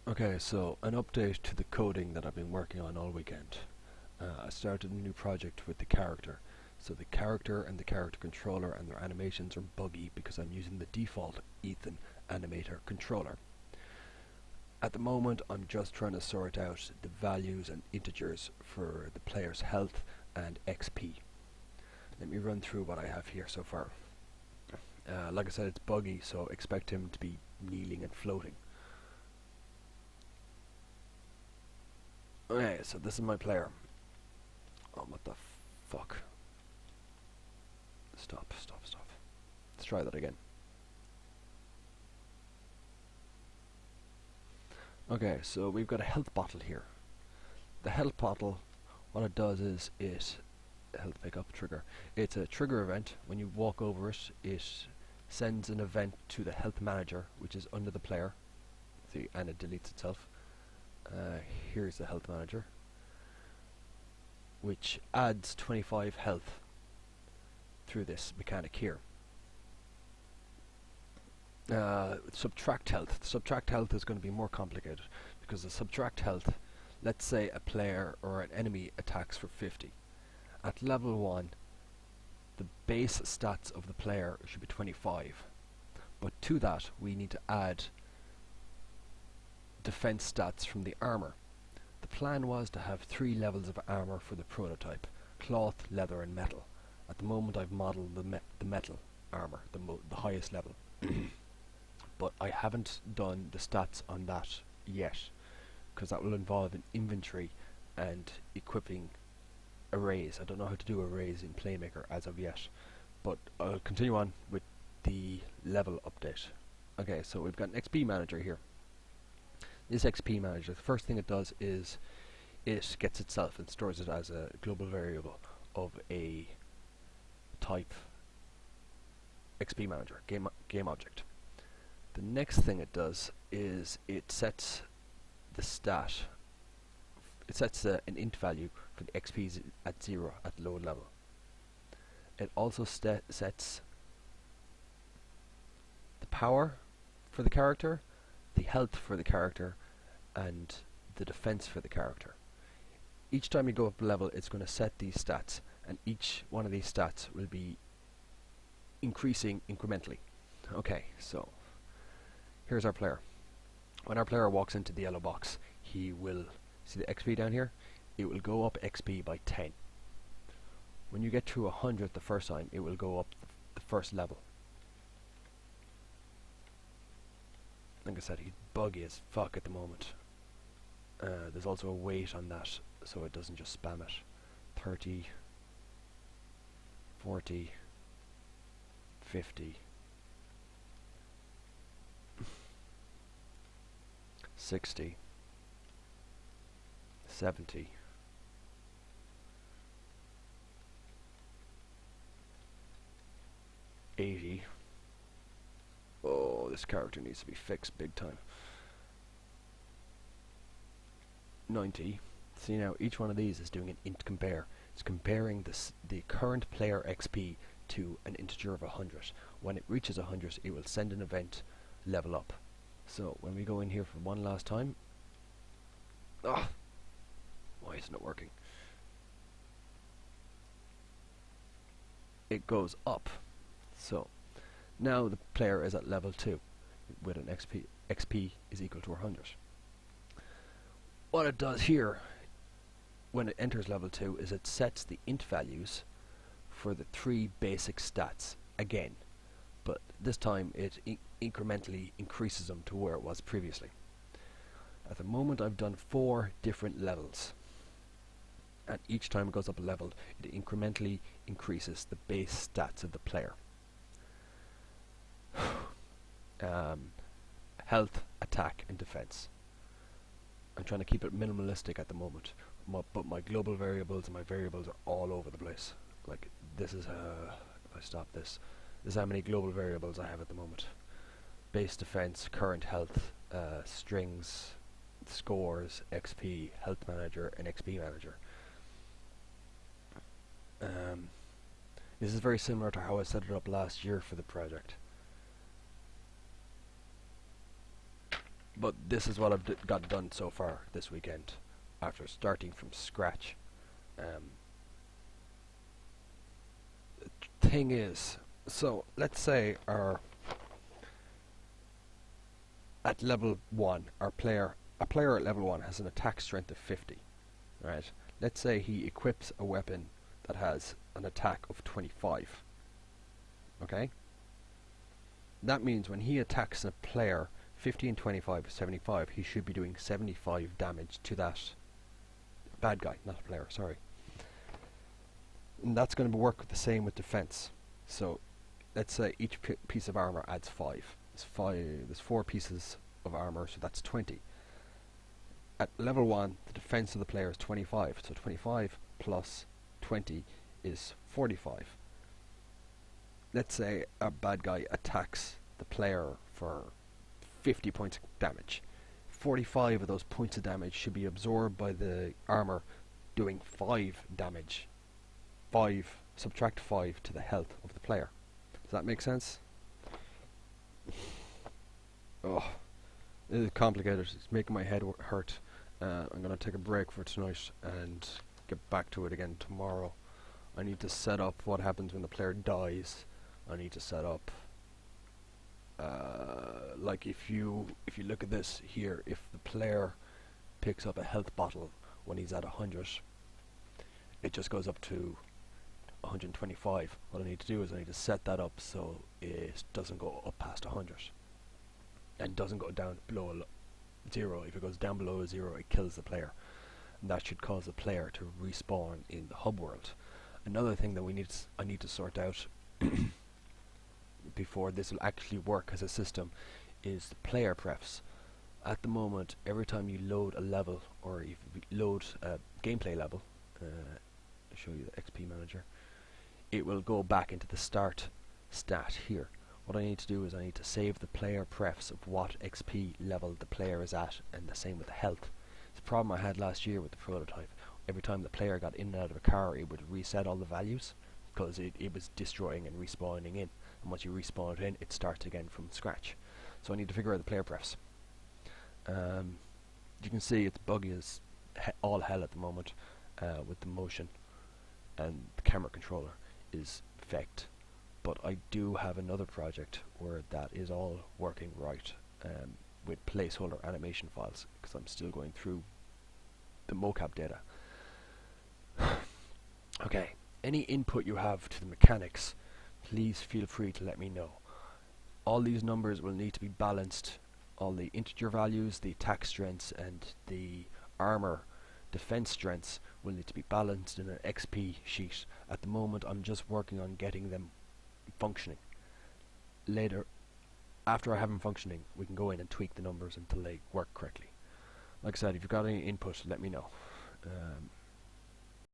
Okay, so an update to the coding that I've been working on all weekend. I started a new project with the character. So the character and the character controller and their animations are buggy because I'm using the default Ethan animator controller. At the moment I'm just trying to sort out the values and integers for the player's health and XP. Let me run through what I have here so far. Like I said, it's buggy, so expect him to be kneeling and floating. Okay, so this is my player. Oh, what the fuck? Stop. Let's try that again. Okay, so we've got a health bottle here. The health bottle, what it does is it health pickup trigger. It's a trigger event. When you walk over it, it sends an event to the health manager, which is under the player. See, and it deletes itself. Here's the health manager, which adds 25 health through this mechanic here. Subtract health. Subtract health is going to be more complicated because the subtract health, let's say a player or an enemy attacks for 50. At level 1, the base stats of the player should be 25. But to that, we need to add defense stats from the armor. The plan was to have 3 levels of armor for the prototype: cloth, leather and metal. At the moment I've modeled the metal armor, the highest level. But I haven't done the stats on that yet, because that will involve an inventory and equipping arrays. I don't know how to do arrays in Playmaker as of yet, but I'll continue on with the level update. Okay, so we've got an XP manager here. This XP manager, the first thing it does is it gets itself and stores it as a global variable of a type XP manager, game object. The next thing it does is it sets the stat. It sets an int value for the XP at 0 at load level. It also sets the power for the character, the health for the character, and the defense for the character. Each time you go up a level, it's going to set these stats, and each one of these stats will be increasing incrementally. Okay, so here's our player. When our player walks into the yellow box, he will see the XP down here. It will go up XP by 10. When you get to 100 the first time, it will go up the first level. Like I said, he's buggy as fuck at the moment. There's also a weight on that, so it doesn't just spam it. 30, 40, 50, 60, 70, 80. Oh, this character needs to be fixed big time. 90. See, now each one of these is doing an int compare. It's comparing the current player XP to an integer of 100. When it reaches 100, it will send an event, level up. So when we go in here for one last time, why isn't it working? It goes up. So now the player is at level 2 with an XP is equal to 100. What it does here when it enters level 2 is it sets the int values for the 3 basic stats again, but this time it incrementally increases them to where it was previously. At the moment I've done 4 different levels, and each time it goes up a level it incrementally increases the base stats of the player. Health, attack and defense. I'm trying to keep it minimalistic at the moment, but my global variables and my variables are all over the place. Like, this is if I stop this is how many global variables I have at the moment. Base defense, current health, strings, scores, XP, health manager and XP manager. This is very similar to how I set it up last year for the project. But this is what I've got done so far this weekend, after starting from scratch. Thing is, so let's say at level 1, a player at level 1 has an attack strength of 50, right? Let's say he equips a weapon that has an attack of 25, okay? That means when he attacks a player 50 and 25 is 75, he should be doing 75 damage to that bad guy, not a player, sorry. And that's going to work the same with defense. So let's say each piece of armor adds 5. There's 4 pieces of armor, so that's 20. At level 1, the defense of the player is 25, so 25 plus 20 is 45. Let's say a bad guy attacks the player for 50 points of damage. 45 of those points of damage should be absorbed by the armor, doing 5 damage. Subtract 5 to the health of the player. Does that make sense? Oh, this is complicated. It's making my head hurt. I'm going to take a break for tonight and get back to it again tomorrow. I need to set up what happens when the player dies. I need to set up like if you look at this here, if the player picks up a health bottle when he's at 100, it just goes up to 125. What I need to do is I need to set that up so it doesn't go up past 100 and doesn't go down below 0. If it goes down below 0, it kills the player, and that should cause the player to respawn in the hub world. Another thing that I need to sort out before this will actually work as a system is the player prefs. At the moment, every time you load a level, or if you load a gameplay level, I'll show you the XP manager, it will go back into the start stat here. What I need to do is I need to save the player prefs of what XP level the player is at, and the same with the health. It's a problem I had last year with the prototype. Every time the player got in and out of a car, it would reset all the values because it was destroying and respawning in. And once you respawn it in, it starts again from scratch. So I need to figure out the player prefs. You can see it's buggy as all hell at the moment with the motion, and the camera controller is fecked. But I do have another project where that is all working right with placeholder animation files, because I'm still going through the mocap data. Okay, any input you have to the mechanics, please feel free to let me know. All these numbers will need to be balanced. All the integer values, the attack strengths and the armor defense strengths will need to be balanced in an XP sheet. At the moment I'm just working on getting them functioning. Later, after I have them functioning, we can go in and tweak the numbers until they work correctly. Like I said, if you've got any input, let me know.